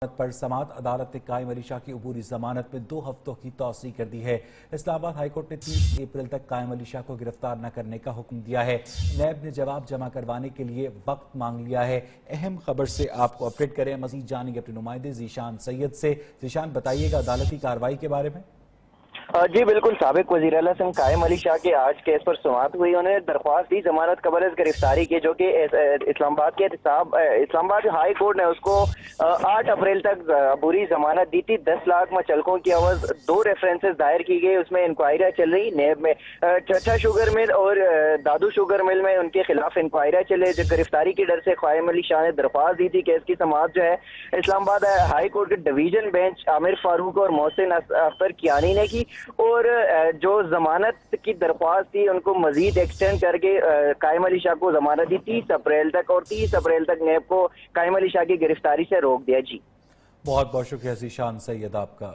پر سماعت عدالت نے قائم علی شاہ کی عبوری ضمانت میں 2 ہفتوں کی توسیع کر دی ہے۔ اسلام آباد ہائی کورٹ نے 30 اپریل تک قائم علی شاہ کو گرفتار نہ کرنے کا حکم دیا ہے۔ نیب نے جواب جمع کروانے کے لیے وقت مانگ لیا ہے۔ اہم خبر سے آپ کو اپڈیٹ کریں، مزید جانیں گے اپنے نمائندے ذیشان سید سے۔ ذیشان، بتائیے گا عدالتی کارروائی کے بارے میں۔ جی بالکل، سابق وزیر اعلیٰ سندھ قائم علی شاہ کے آج کیس پر سماعت ہوئی۔ انہوں نے درخواست دی ضمانت قبل از گرفتاری کی، جو کہ اسلام آباد کے اسلام آباد ہائی کورٹ نے اس کو 8 اپریل تک عبوری ضمانت دی تھی۔ 10 لاکھ مچلکوں کی عوض 2 ریفرنسز دائر کی گئی، اس میں انکوائریاں چل رہی نیب میں۔ چچا شوگر مل اور دادو شوگر مل میں ان کے خلاف انکوائریاں چلے۔ جو گرفتاری کی ڈر سے قائم علی شاہ نے درخواست دی تھی کہ اس کی سماعت جو ہے اسلام آباد ہائی کورٹ کے ڈویژن بینچ عامر فاروق اور محسن اختر کیانی نے کی، اور جو ضمانت کی درخواست تھی ان کو مزید ایکسٹینڈ کر کے قائم علی شاہ کو ضمانت دی 30 اپریل تک، اور 30 اپریل تک نیب کو قائم علی شاہ کی گرفتاری سے روک دیا۔ جی بہت بہت شکریہ ذیشان سید آپ کا۔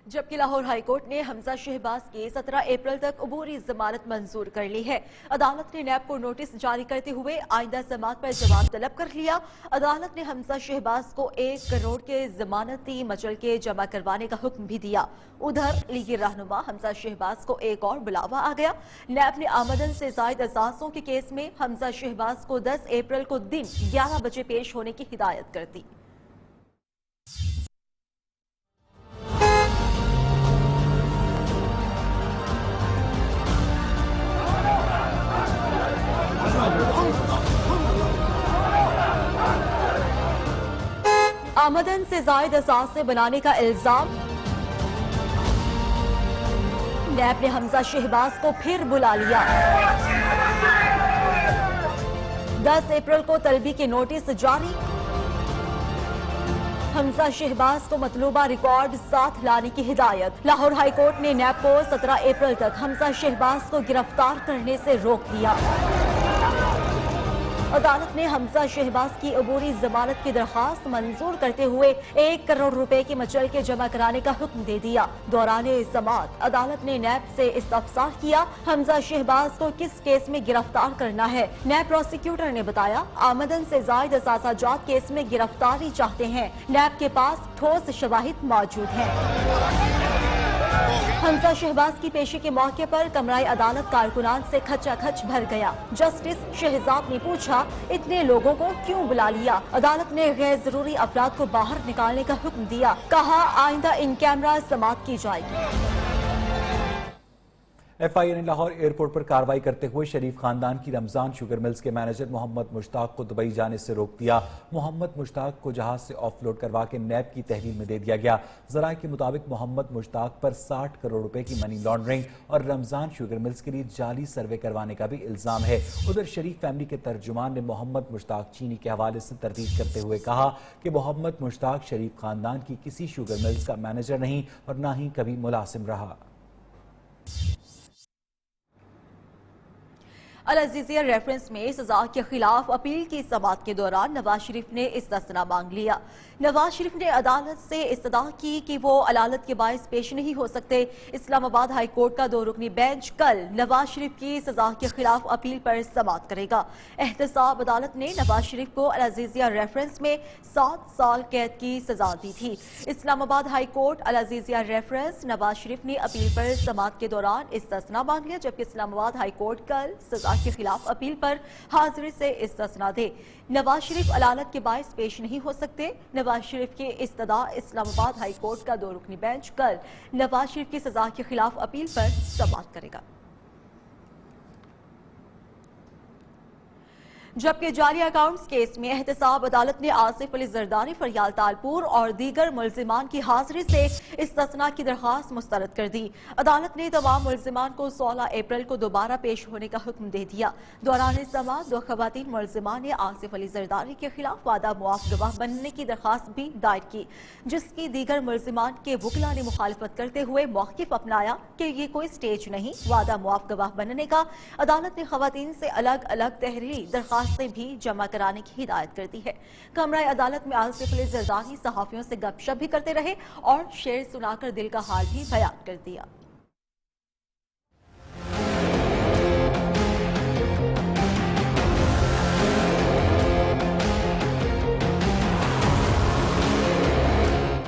جبکہ لاہور ہائی کورٹ نے حمزہ شہباز کی 17 اپریل تک عبوری ضمانت منظور کر لی ہے۔ عدالت نے نیب کو نوٹس جاری کرتے ہوئے آئندہ سماعت پر جواب طلب کر لیا۔ عدالت نے حمزہ شہباز کو 1 کروڑ کے ضمانتی مچلکے جمع کروانے کا حکم بھی دیا۔ ادھر لیگی رہنما حمزہ شہباز کو ایک اور بلاوا آ گیا۔ نیب نے آمدن سے زائد اثاثوں کے کیس میں حمزہ شہباز کو 10 اپریل کو دن 11 بجے پیش ہونے کی ہدایت کر دی۔ آمدن سے زائد اثاثے بنانے کا الزام، نیب نے حمزہ شہباز کو پھر بلا لیا۔ 10 اپریل کو طلبی کے نوٹس جاری، حمزہ شہباز کو مطلوبہ ریکارڈ ساتھ لانے کی ہدایت۔ لاہور ہائی کورٹ نے نیب کو 17 اپریل تک حمزہ شہباز کو گرفتار کرنے سے روک دیا۔ عدالت نے حمزہ شہباز کی عبوری ضمانت کی درخواست منظور کرتے ہوئے 1 کروڑ روپے کی مچلکے جمع کرانے کا حکم دے دیا۔ دوران سماعت عدالت نے نیب سے استفسار کیا، حمزہ شہباز کو کس کیس میں گرفتار کرنا ہے۔ نیب پروسیکیوٹر نے بتایا، آمدن سے زائد اثاثہ جات کیس میں گرفتاری چاہتے ہیں۔ نیب کے پاس ٹھوس شواہد موجود ہیں۔ حمزہ شہباز کی پیشی کے موقع پر کمرہ عدالت کارکنان سے کھچا کھچ بھر گیا۔ جسٹس شہزاد نے پوچھا، اتنے لوگوں کو کیوں بلا لیا؟ عدالت نے غیر ضروری افراد کو باہر نکالنے کا حکم دیا، کہا آئندہ ان کیمرہ سماعت کی جائے گی۔ ایف آئی اے نے لاہور ایئرپورٹ پر کارروائی کرتے ہوئے شریف خاندان کی رمضان شوگر ملز کے مینیجر محمد مشتاق کو دبئی جانے سے روک دیا۔ محمد مشتاق کو جہاز سے آف لوڈ کروا کے نیب کی تحویل میں دے دیا گیا۔ ذرائع کے مطابق محمد مشتاق پر 60 کروڑ روپے کی منی لانڈرنگ اور رمضان شوگر ملز کے لیے جعلی سروے کروانے کا بھی الزام ہے۔ ادھر شریف فیملی کے ترجمان نے محمد مشتاق چینی کے حوالے سے تردید کرتے ہوئے کہا کہ محمد مشتاق شریف خاندان کی کسی شوگر ملز کا مینیجر نہیں اور نہ ہی کبھی ملازم رہا۔ العزیزیہ ریفرنس میں سزا کے خلاف اپیل کی سماعت کے دوران نواز شریف نے استثناء مانگ لیا۔ نواز شریف نے عدالت سے استدعا کی کہ وہ علالت کے باعث پیش نہیں ہو سکتے۔ اسلام آباد ہائی کورٹ کا 2 رکنی بینچ کل نواز شریف کی سزا کے خلاف اپیل پر سماعت کرے گا۔ احتساب عدالت نے نواز شریف کو العزیزیہ ریفرنس میں 7 سال قید کی سزا دی تھی۔ اسلام آباد high court العزیزیہ reference Nawaz Sharif نے اپیل پر سماعت کے دوران استثناء مانگ لیا، جبکہ اسلام آباد ہائی کورٹ کل سزا کے خلاف اپیل پر حاضری سے استثناء دے۔ نواز شریف علالت کے باعث پیش نہیں ہو سکتے۔ نواز شریف کی استدعا اسلام آباد ہائی کورٹ کا 2 رکنی بینچ کل نواز شریف کی سزا کے خلاف اپیل پر سماعت کرے گا۔ جبکہ جعلی اکاؤنٹس کیس میں احتساب عدالت نے آصف علی زرداری، فریال تالپور اور دیگر ملزمان کی حاضری سے استثناء کی درخواست مسترد کر دی۔ عدالت نے تمام ملزمان کو 16 اپریل کو دوبارہ پیش ہونے کا حکم دے دیا۔ دوران سماعت 2 خواتین ملزمان نے آصف علی زرداری کے خلاف وعدہ معاف گواہ بننے کی درخواست بھی دائر کی، جس کی دیگر ملزمان کے وکلاء نے مخالفت کرتے ہوئے موقف اپنایا کہ یہ کوئی سٹیج نہیں وعدہ معاف گواہ بننے کا۔ عدالت نے خواتین سے الگ الگ تحریری درخواست بھی جمع کرانے کی ہدایت کر دی ہے۔ کمرہ عدالت میں آصف علی زرداری صحافیوں سے گپ شپ بھی کرتے رہے اور شعر سنا کر دل کا حال بھی بیان کر دیا۔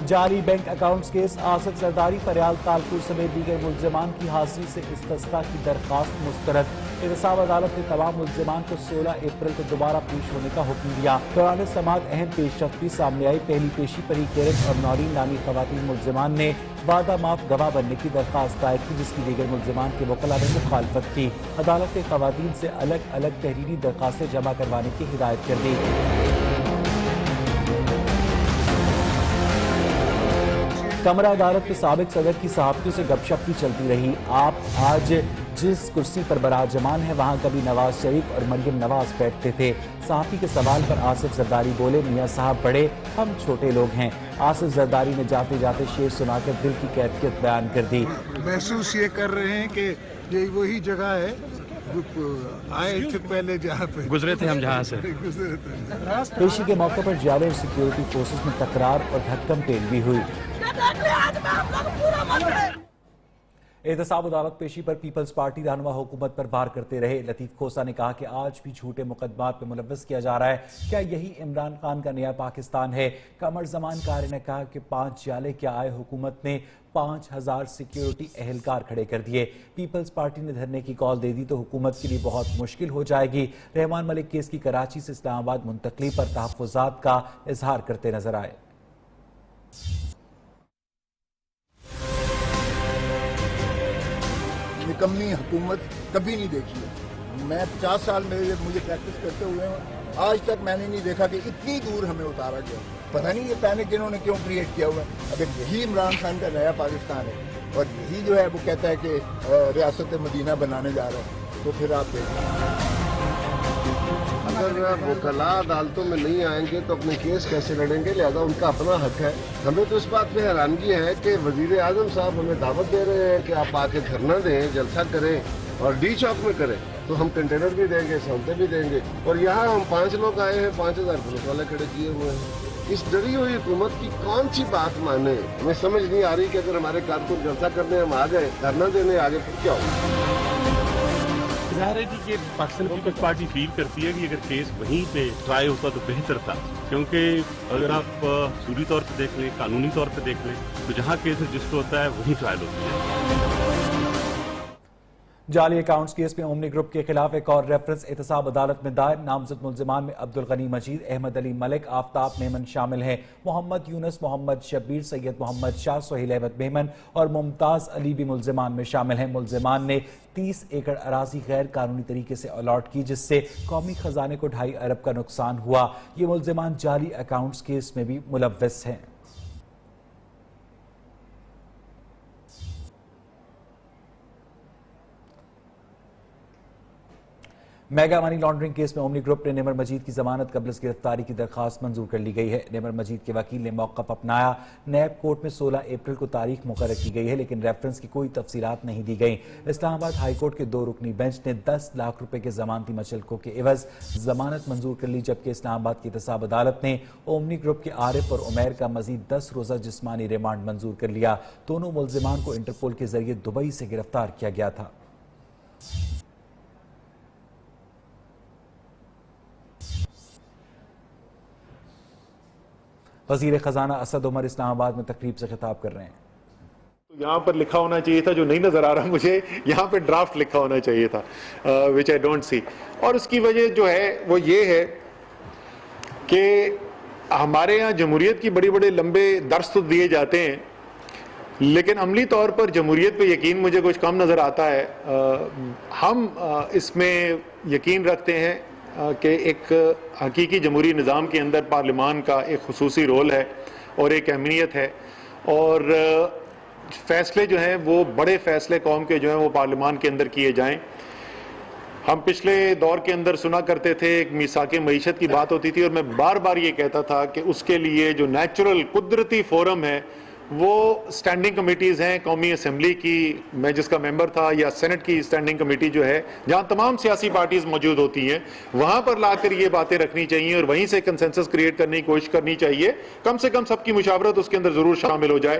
جعلی bank accounts case, Asif Zardari, Faryal Talpur سمیت دیگر ملزمان کی حاضری سے استثناء کی درخواست مسترد۔ احتساب عدالت نے تمام ملزمان کو 16 اپریل کو دوبارہ پیش ہونے کا حکم دیا۔ دوران سماعت اہم پیش رفت بھی سامنے آئی۔ پہلی پیشی پر ہی کیرن اور نورین نامی خواتین ملزمان نے وعدہ معاف گواہ بننے کی درخواست دائر کی، جس کی دیگر ملزمان کے وکلاء نے مخالفت کی۔ عدالت نے خواتین سے الگ الگ تحریری درخواستیں جمع کروانے کی ہدایت کر دی۔ کمرہ عدالت کے سابق صدر کی صحافیوں سے گپ شپ بھی چلتی رہی۔ آپ آج جس کرسی پر براجمان ہے وہاں کبھی نواز شریف اور مریم نواز بیٹھتے تھے۔ صحافی کے سوال پر آصف زرداری بولے، میاں صاحب بڑے، ہم چھوٹے لوگ ہیں۔ آصف زرداری نے جاتے جاتے شعر سنا کر دل کی کیفیت بیان کر دی۔ محسوس یہ کر رہے ہیں کہ یہ وہی جگہ ہے آئے تھے پہلے جہاں پہ گزرے تھے ہم جہاں سے گزرے تھے۔ پیشی کے موقع پر جعلی اور سیکیورٹی فورسز میں تکرار اور دھکم پیلوی ہوئی۔ احتساب عدالت پیشی پر پیپلز پارٹی رہنما حکومت پر وار کرتے رہے۔ لطیف کھوسہ نے کہا کہ آج بھی جھوٹے مقدمات میں ملوث کیا جا رہا ہے۔ کیا یہی عمران خان کا نیا پاکستان ہے؟ قمر زمان قاری نے کہا کہ 5 جالے کیا آئے، حکومت نے 5000 سیکیورٹی اہلکار کھڑے کر دیے۔ پیپلز پارٹی نے دھرنے کی کال دے دی تو حکومت کے لیے بہت مشکل ہو جائے گی۔ رحمان ملک کیس کی کراچی سے اسلام آباد منتقلی پر تحفظات کا اظہار کرتے نظر آئے۔ نکمی حکومت کبھی نہیں دیکھی ہے۔ میں 50 سال میں مجھے پریکٹس کرتے ہوئے ہیں، آج تک میں نے نہیں دیکھا کہ اتنی دور ہمیں اتارا گیا۔ پتہ نہیں یہ پینک انہوں نے کیوں کریٹ کیا ہوا ہے۔ اگر یہی عمران خان کا نیا پاکستان ہے اور یہی جو ہے وہ کہتا ہے کہ ریاست مدینہ بنانے جا رہا ہے، تو پھر آپ دیکھیں اگر وکلاء عدالتوں میں نہیں آئیں گے تو اپنے کیس کیسے لڑیں گے؟ لہذا ان کا اپنا حق ہے۔ ہمیں تو اس بات پہ حیرانگی ہے کہ وزیر اعظم صاحب ہمیں دعوت دے رہے ہیں کہ آپ آ کے دھرنا دیں، جلسہ کریں اور ڈی چوک میں کریں، تو ہم کنٹینر بھی دیں گے، سہولتیں بھی دیں گے، اور یہاں ہم 5 لوگ آئے ہیں، 5000 پولیس والے کھڑے کیے ہوئے ہیں۔ اس ڈری ہوئی حکومت کی کون سی بات مانے؟ ہمیں سمجھ نہیں آ رہی کہ اگر ہمارے کارکن جلسہ کرنے ہم آ گئے، دھرنا دینے آگے، پھر کیا ہوگا؟ ظاہر ہے کہ پاکستان پیپلز پارٹی فیل کرتی ہے کہ اگر کیس وہیں پہ ٹرائی ہوتا تو بہتر تھا، کیونکہ اگر آپ اصولی طور پہ دیکھ لیں، قانونی طور پہ دیکھ لیں تو جہاں کیس رجسٹر ہوتا ہے وہیں ٹرائل ہوتی ہے۔ جعلی اکاؤنٹس کیس میں اومنی گروپ کے خلاف ایک اور ریفرنس احتساب عدالت میں دائر۔ نامزد ملزمان میں عبدالغنی مجید، احمد علی ملک، آفتاب میمن شامل ہیں۔ محمد یونس، محمد شبیر، سید محمد شاہ، سہیل احمد میمن اور ممتاز علی بھی ملزمان میں شامل ہیں۔ ملزمان نے 30 ایکڑ اراضی غیر قانونی طریقے سے الاٹ کی، جس سے قومی خزانے کو 2.5 ارب کا نقصان ہوا۔ یہ ملزمان جعلی اکاؤنٹس کیس میں بھی ملوث ہیں۔ میگا منی لانڈرنگ کیس میں اومنی گروپ نے نمر مجید کی ضمانت قبل از گرفتاری کی درخواست منظور کر لی گئی ہے۔ نمر مجید کے وکیل نے موقف اپنایا۔ نیب کورٹ میں 16 اپریل کو تاریخ مقرر کی گئی ہے، لیکن ریفرنس کی کوئی تفصیلات نہیں دی گئیں۔ اسلام آباد ہائی کورٹ کے 2 رکنی بینچ نے 10 لاکھ روپے کے ضمانتی مچلکوں کے عوض ضمانت منظور کر لی، جبکہ اسلام آباد کی احتساب عدالت نے اومنی گروپ کے عارف اور عمیر کا مزید 10 روزہ جسمانی ریمانڈ منظور کر لیا۔ دونوں ملزمان کو انٹرپول کے ذریعے دبئی سے گرفتار کیا گیا تھا۔ وزیر خزانہ اسد عمر اسلام آباد میں تقریب سے خطاب کر رہے ہیں۔ یہاں پر لکھا ہونا چاہیے تھا، جو نہیں نظر آ رہا مجھے، یہاں پہ ڈرافٹ لکھا ہونا چاہیے تھا، which I don't see۔ اور اس کی وجہ جو ہے وہ یہ ہے کہ ہمارے یہاں جمہوریت کی بڑے لمبے درس تو دیے جاتے ہیں، لیکن عملی طور پر جمہوریت پہ یقین مجھے کچھ کم نظر آتا ہے۔ ہم اس میں یقین رکھتے ہیں کہ ایک حقیقی جمہوری نظام کے اندر پارلیمان کا ایک خصوصی رول ہے اور ایک اہمیت ہے، اور فیصلے جو ہیں وہ بڑے فیصلے قوم کے جو ہیں وہ پارلیمان کے اندر کیے جائیں۔ ہم پچھلے دور کے اندر سنا کرتے تھے، ایک میثاق معیشت کی بات ہوتی تھی، اور میں بار بار یہ کہتا تھا کہ اس کے لیے جو نیچرل قدرتی فورم ہے وہ سٹینڈنگ کمیٹیز ہیں قومی اسمبلی کی، میں جس کا ممبر تھا، یا سینٹ کی سٹینڈنگ کمیٹی جو ہے، جہاں تمام سیاسی پارٹیز موجود ہوتی ہیں، وہاں پر لا کر یہ باتیں رکھنی چاہیے اور وہیں سے کنسنسس کریٹ کرنے کی کوشش کرنی چاہیے۔ کم سے کم سب کی مشاورت اس کے اندر ضرور شامل ہو جائے۔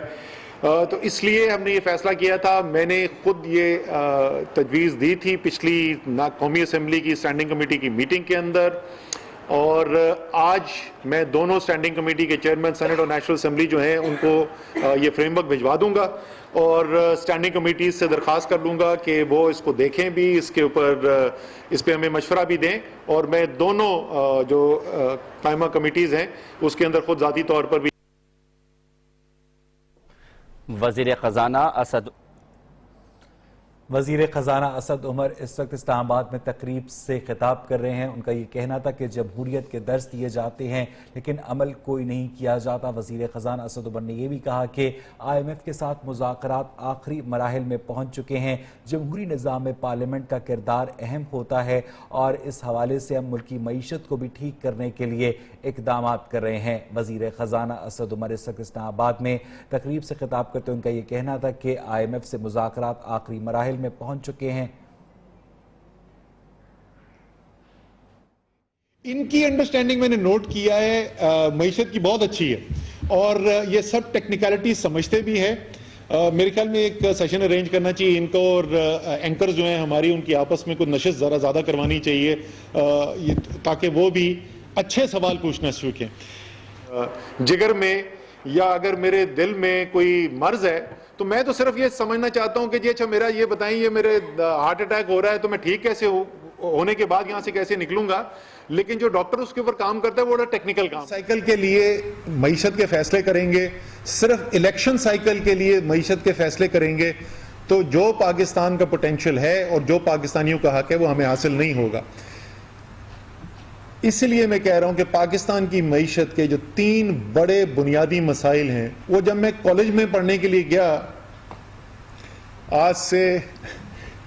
تو اس لیے ہم نے یہ فیصلہ کیا تھا۔ میں نے خود یہ تجویز دی تھی پچھلی قومی اسمبلی کی سٹینڈنگ کمیٹی کی میٹنگ کے اندر، اور آج میں دونوں اسٹینڈنگ کمیٹی کے چیئرمین سینٹ اور نیشنل اسمبلی جو ہیں ان کو یہ فریم ورک بھجوا دوں گا اور اسٹینڈنگ کمیٹیز سے درخواست کر لوں گا کہ وہ اس کو دیکھیں بھی, اس کے اوپر اس پہ ہمیں مشورہ بھی دیں, اور میں دونوں جو قائمہ کمیٹیز ہیں اس کے اندر خود ذاتی طور پر بھی. وزیر خزانہ اسد عمر اس وقت اسلام آباد میں تقریب سے خطاب کر رہے ہیں. ان کا یہ کہنا تھا کہ جمہوریت کے درس دیے جاتے ہیں لیکن عمل کوئی نہیں کیا جاتا. وزیر خزانہ اسد عمر نے یہ بھی کہا کہ IMF کے ساتھ مذاکرات آخری مراحل میں پہنچ چکے ہیں. جمہوری نظام میں پارلیمنٹ کا کردار اہم ہوتا ہے اور اس حوالے سے ہم ملکی معیشت کو بھی ٹھیک کرنے کے لیے اقدامات کر رہے ہیں. وزیر خزانہ اسد عمر اس وقت اسلام آباد میں تقریب سے خطاب کرتے ان کا یہ کہنا تھا کہ IMF سے مذاکرات آخری مراحل میں پہنچ چکے ہیں. ان کی انڈرسٹینڈنگ میں نے نوٹ کیا ہے معیشت کی بہت اچھی ہے اور یہ سب ٹیکنیکلٹی سمجھتے بھی ہے. میرے خیال میں ایک سیشن ارینج کرنا چاہیے ان کو, اور اینکرز جو ہیں ہماری ان کی آپس میں کوئی نشست ذرا زیادہ کروانی چاہیے تاکہ وہ بھی اچھے سوال پوچھنا سیکھیں. جگر میں یا اگر میرے دل میں کوئی مرض ہے تو میں تو صرف یہ سمجھنا چاہتا ہوں کہ جی اچھا میرا یہ بتائیں, یہ میرے ہارٹ اٹیک ہو رہا ہے تو میں ٹھیک کیسے ہونے کے بعد یہاں سے کیسے نکلوں گا. لیکن جو ڈاکٹر اس کے اوپر کام کرتا ہے وہ بڑا ٹیکنیکل کام. سائیکل کے لیے معیشت کے فیصلے کریں گے, صرف الیکشن سائیکل کے لیے معیشت کے فیصلے کریں گے تو جو پاکستان کا پوٹینشیل ہے اور جو پاکستانیوں کا حق ہے وہ ہمیں حاصل نہیں ہوگا. اس لیے میں کہہ رہا ہوں کہ پاکستان کی معیشت کے جو 3 بڑے بنیادی مسائل ہیں وہ جب میں کالج میں پڑھنے کے لیے گیا آج سے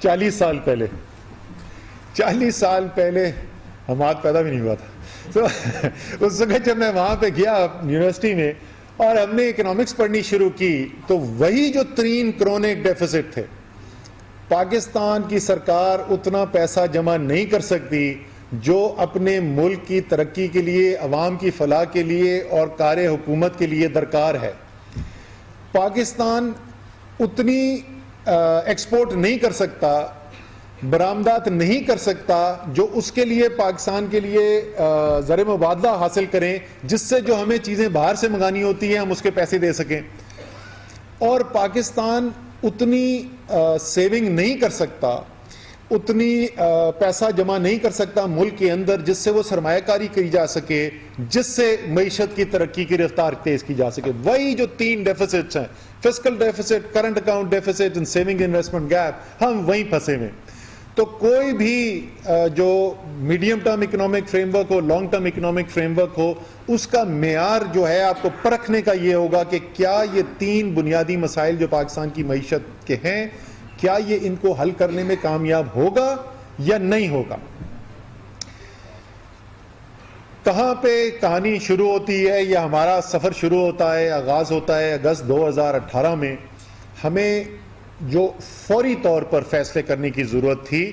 40 سال پہلے ہمارا پیدا بھی نہیں ہوا تھا. تو اس وقت جب میں وہاں پہ گیا یونیورسٹی میں اور ہم نے اکنامکس پڑھنی شروع کی تو وہی جو 3 کرونک ڈیفیسٹ تھے, پاکستان کی سرکار اتنا پیسہ جمع نہیں کر سکتی جو اپنے ملک کی ترقی کے لیے, عوام کی فلاح کے لیے اور کار حکومت کے لیے درکار ہے. پاکستان اتنی ایکسپورٹ نہیں کر سکتا, برآمدات نہیں کر سکتا جو اس کے لیے پاکستان کے لیے زر مبادلہ حاصل کریں, جس سے جو ہمیں چیزیں باہر سے منگانی ہوتی ہیں ہم اس کے پیسے دے سکیں. اور پاکستان اتنی سیونگ نہیں کر سکتا, اتنی پیسہ جمع نہیں کر سکتا ملک کے اندر جس سے وہ سرمایہ کاری کی جا سکے, جس سے معیشت کی ترقی کی رفتار تیز کی جا سکے. وہی جو 3 ڈیفیسٹس ہیں, fiscal deficit, current account deficit اور سیونگ انویسٹمنٹ گیپ, ہم وہیں پھنسے ہوئے. تو کوئی بھی جو medium term economic framework ہو, long term economic framework ہو, اس کا معیار جو ہے آپ کو پرکھنے کا یہ ہوگا کہ کیا یہ 3 بنیادی مسائل جو پاکستان کی معیشت کے ہیں, کیا یہ ان کو حل کرنے میں کامیاب ہوگا یا نہیں ہوگا. کہاں پہ کہانی شروع ہوتی ہے یا ہمارا سفر شروع ہوتا ہے, آغاز ہوتا ہے اگست 2018 میں. ہمیں جو فوری طور پر فیصلے کرنے کی ضرورت تھی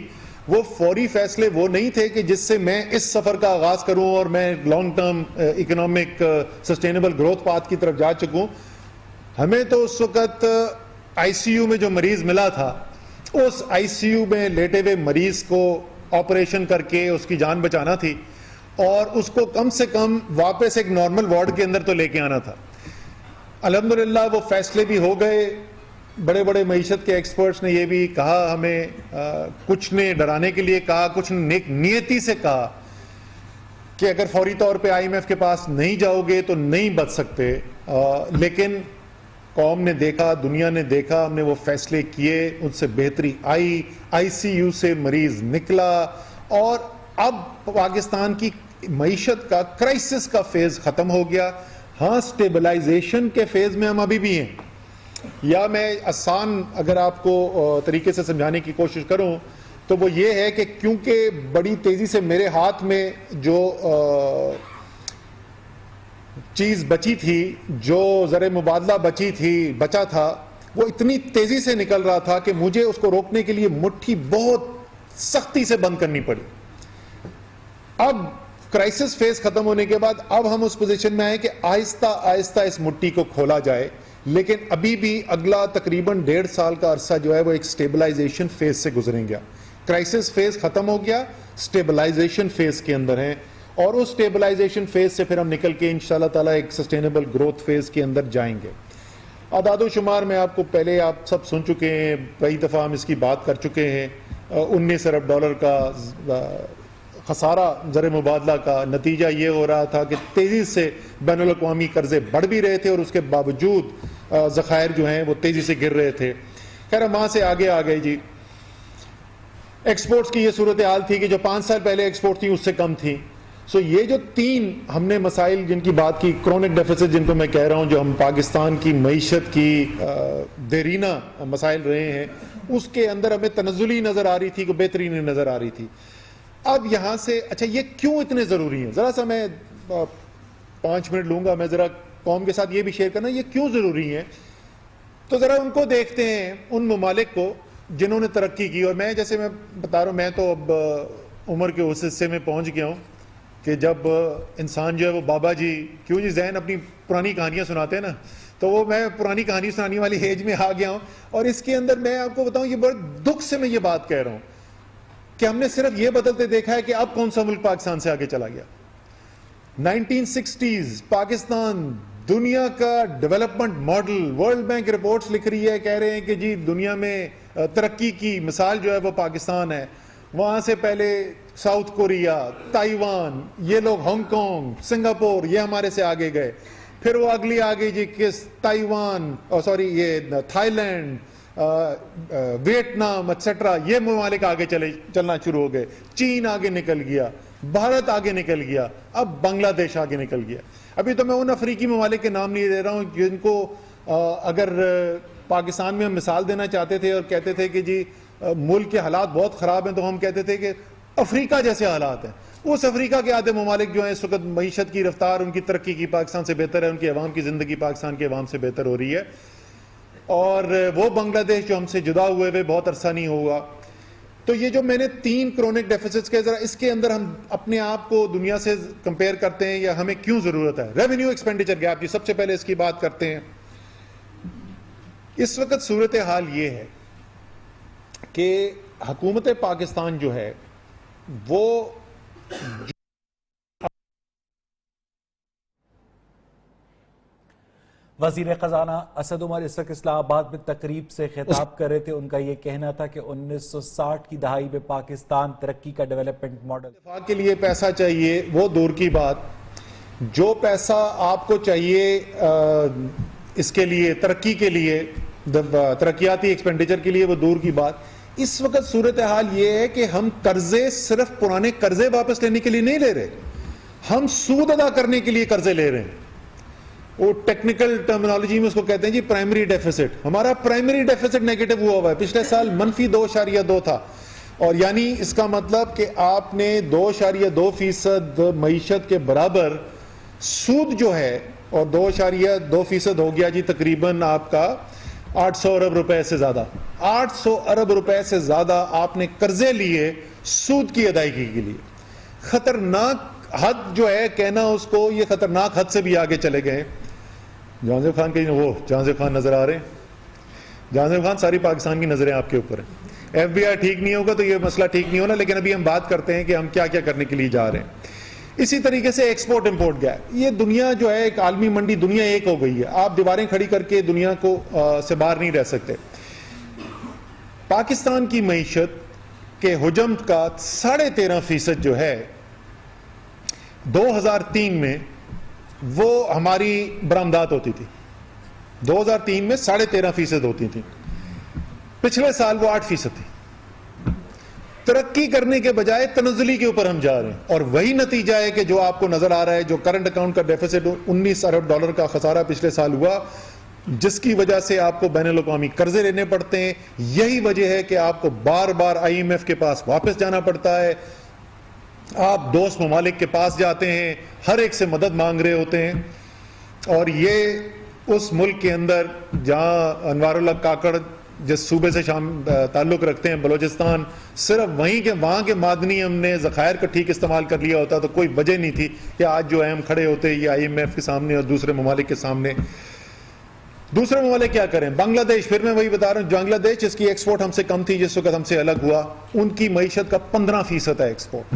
وہ فوری فیصلے وہ نہیں تھے کہ جس سے میں اس سفر کا آغاز کروں اور میں long term economic sustainable growth path کی طرف جا چکوں. ہمیں تو اس وقت ICU میں جو مریض ملا تھا, اس ICU میں لیٹے ہوئے مریض کو آپریشن کر کے اس کی جان بچانا تھی اور اس کو کم سے کم واپس ایک نارمل وارڈ کے اندر تو لے کے آنا تھا. الحمدللہ وہ فیصلے بھی ہو گئے. بڑے بڑے معیشت کے ایکسپرٹس نے یہ بھی کہا, ہمیں کچھ نے ڈرانے کے لیے کہا, کچھ نے نیک نیتی سے کہا کہ اگر فوری طور پہ IMF کے پاس نہیں جاؤ گے تو نہیں بچ سکتے. لیکن قوم نے دیکھا, دنیا نے دیکھا, ہم نے وہ فیصلے کیے, ان سے بہتری آئی, ICU سے مریض نکلا اور اب پاکستان کی معیشت کا کرائسس کا فیز ختم ہو گیا. ہاں, سٹیبلائزیشن کے فیز میں ہم ابھی بھی ہیں. یا میں آسان اگر آپ کو طریقے سے سمجھانے کی کوشش کروں تو وہ یہ ہے کہ کیونکہ بڑی تیزی سے میرے ہاتھ میں جو چیز بچی تھی, جو زر مبادلہ بچا تھا, وہ اتنی تیزی سے نکل رہا تھا کہ مجھے اس کو روکنے کے لیے مٹھی بہت سختی سے بند کرنی پڑی. اب کرائسس فیز ختم ہونے کے بعد اب ہم اس پوزیشن میں آئے کہ آہستہ آہستہ اس مٹھی کو کھولا جائے. لیکن ابھی بھی اگلا تقریباً 1.5 سال کا عرصہ جو ہے وہ ایک سٹیبلائزیشن فیز سے گزریں گیا. کرائسس فیز ختم ہو گیا, سٹیبلائزیشن فیز کے اندر ہیں اور اس اسٹیبلائزیشن فیز سے پھر ہم نکل کے انشاءاللہ تعالیٰ ایک سسٹینیبل گروتھ فیز کے اندر جائیں گے. اعداد و شمار میں آپ کو پہلے آپ سب سن چکے ہیں, کئی دفعہ ہم اس کی بات کر چکے ہیں. 19 ارب ڈالر کا خسارہ زر مبادلہ کا نتیجہ یہ ہو رہا تھا کہ تیزی سے بین الاقوامی قرضے بڑھ بھی رہے تھے اور اس کے باوجود ذخائر جو ہیں وہ تیزی سے گر رہے تھے. خیر ہم وہاں سے آگے آ گئے جی. ایکسپورٹس کی یہ صورتحال تھی کہ جو 5 سال پہلے ایکسپورٹ تھی اس سے کم تھی. سو یہ جو 3 ہم نے مسائل جن کی بات کی, کرونک ڈیفیسٹ جن کو میں کہہ رہا ہوں, جو ہم پاکستان کی معیشت کی دیرینہ مسائل رہے ہیں, اس کے اندر ہمیں تنزلی نظر آ رہی تھی, کوئی بہتری نہیں نظر آ رہی تھی. اب یہاں سے اچھا یہ کیوں اتنے ضروری ہیں, ذرا سا میں 5 منٹ لوں گا, میں ذرا قوم کے ساتھ یہ بھی شیئر کرنا یہ کیوں ضروری ہیں. تو ذرا ان کو دیکھتے ہیں, ان ممالک کو جنہوں نے ترقی کی. اور میں جیسے میں بتا رہا ہوں, میں تو اب عمر کے اس حصے میں پہنچ گیا ہوں کہ جب انسان جو ہے وہ بابا جی کیوں جی ذہن اپنی پرانی کہانیاں سناتے ہیں نا, تو وہ میں پرانی کہانی سنانے والی ایج میں آ گیا ہوں. اور اس کے اندر میں آپ کو بتاؤں, یہ بڑے دکھ سے میں یہ بات کہہ رہا ہوں کہ ہم نے صرف یہ بدلتے دیکھا ہے کہ اب کون سا ملک پاکستان سے آگے چلا گیا. 1960s پاکستان دنیا کا development model, world bank reports لکھ رہی ہے, کہہ رہے ہیں کہ جی دنیا میں ترقی کی مثال جو ہے وہ پاکستان ہے. وہاں سے پہلے ساؤتھ کوریا, تائیوان, یہ لوگ ہانگ کانگ, سنگاپور, یہ ہمارے سے آگے گئے. پھر وہ اگلی آگے جی کس تائیوان, یہ تھائی لینڈ, ویتنام ایٹسٹرا, یہ ممالک آگے چلنا شروع ہو گئے. چین آگے نکل گیا, بھارت آگے نکل گیا, اب بنگلہ دیش آگے نکل گیا. ابھی تو میں ان افریقی ممالک کے نام نہیں دے رہا ہوں جن کو اگر پاکستان میں ہم مثال دینا چاہتے تھے اور کہتے تھے کہ جی ملک کے حالات بہت خراب ہیں, تو ہم کہتے تھے کہ افریقہ جیسے حالات ہیں. اس افریقہ کے آدھے ممالک جو ہیں اس وقت معیشت کی رفتار ان کی ترقی کی پاکستان سے بہتر ہے, ان کی عوام کی زندگی پاکستان کے عوام سے بہتر ہو رہی ہے. اور وہ بنگلہ دیش جو ہم سے جدا ہوئے ہوئے بہت عرصہ نہیں ہوا. تو یہ جو میں نے 3 کرونک ڈیفیسٹس کے, ذرا اس کے اندر ہم اپنے آپ کو دنیا سے کمپیئر کرتے ہیں یا ہمیں کیوں ضرورت ہے. ریونیو ایکسپینڈیچر گیپ, جی سب سے پہلے اس کی بات کرتے ہیں. اس وقت صورتحال یہ ہے کہ حکومت پاکستان جو ہے وہ وزیر خزانہ اسد عمر اس وقت اسلام آباد میں تقریب سے خطاب کر رہے تھے. ان کا یہ کہنا تھا کہ 1960 کی دہائی میں پاکستان ترقی کا ڈیولپمنٹ ماڈل. دفاع کے لیے پیسہ چاہیے وہ دور کی بات, جو پیسہ آپ کو چاہیے اس کے لیے ترقی کے لیے, ترقیاتی ایکسپینڈیچر کے لیے, وہ دور کی بات. اس وقت صورتحال یہ ہے کہ ہم قرضے صرف پرانے قرضے واپس لینے کے لیے نہیں لے رہے, ہم سود ادا کرنے کے لیے قرضے لے رہے ہیں. وہ ٹیکنیکل ٹرمینالوجی میں اس کو کہتے ہیں جی پرائمری ڈیفیسٹ. ہمارا پرائمری ڈیفیسٹ نیگیٹو ہوا ہے, پچھلے سال -2.2 تھا. اور یعنی اس کا مطلب کہ آپ نے 2.2% معیشت کے برابر سود جو ہے, اور 2.2% ہو گیا جی تقریباً آپ کا 800 ارب روپے سے زیادہ. 800 ارب روپے سے زیادہ آپ نے قرضے لیے سود کی ادائیگی کے لیے. خطرناک حد جو ہے کہنا اس کو, یہ خطرناک حد سے بھی آگے چلے گئے. جہانزیب خان کے وہ جہانزیب خان نظر آ رہے ہیں. جہانزیب خان ساری پاکستان کی نظریں آپ کے اوپر ہیں. ایف بی آئی ٹھیک نہیں ہوگا تو یہ مسئلہ ٹھیک نہیں ہونا, لیکن ابھی ہم بات کرتے ہیں کہ ہم کیا کیا کرنے کے لیے جا رہے ہیں. اسی طریقے سے ایکسپورٹ امپورٹ گیپ, یہ دنیا جو ہے ایک عالمی منڈی, دنیا ایک ہو گئی ہے. آپ دیواریں کھڑی کر کے دنیا کو سے باہر نہیں رہ سکتے. پاکستان کی معیشت کے حجم کا 13.5% جو ہے 2003 میں وہ ہماری برآمدات ہوتی تھی. 2003 میں 13.5% ہوتی تھی. پچھلے سال وہ 8% تھی. ترقی کرنے کے بجائے تنزلی کے اوپر ہم جا رہے ہیں, اور وہی نتیجہ ہے کہ جو آپ کو نظر آ رہا ہے, جو کرنٹ اکاؤنٹ کا ڈیفیسٹ 19 ارب ڈالر کا خسارہ پچھلے سال ہوا, جس کی وجہ سے آپ کو بین الاقوامی قرضے لینے پڑتے ہیں. یہی وجہ ہے کہ آپ کو بار بار IMF کے پاس واپس جانا پڑتا ہے. آپ دوست ممالک کے پاس جاتے ہیں, ہر ایک سے مدد مانگ رہے ہوتے ہیں. اور یہ اس ملک کے اندر جہاں انوار اللہ کاکڑ جس صوبے سے تعلق رکھتے ہیں, بلوچستان, صرف وہاں کے معدنی ہم نے ذخائر کا ٹھیک استعمال کر لیا ہوتا تو کوئی وجہ نہیں تھی کہ آج جو ہے ہم کھڑے ہوتے یہ IMF کے سامنے اور دوسرے ممالک کے سامنے. دوسرے ممالک کیا کریں؟ بنگلہ دیش, پھر میں وہی بتا رہا ہوں, بنگلہ دیش جس کی ایکسپورٹ ہم سے کم تھی, جس وقت ہم سے الگ ہوا, ان کی معیشت کا 15% ہے ایکسپورٹ.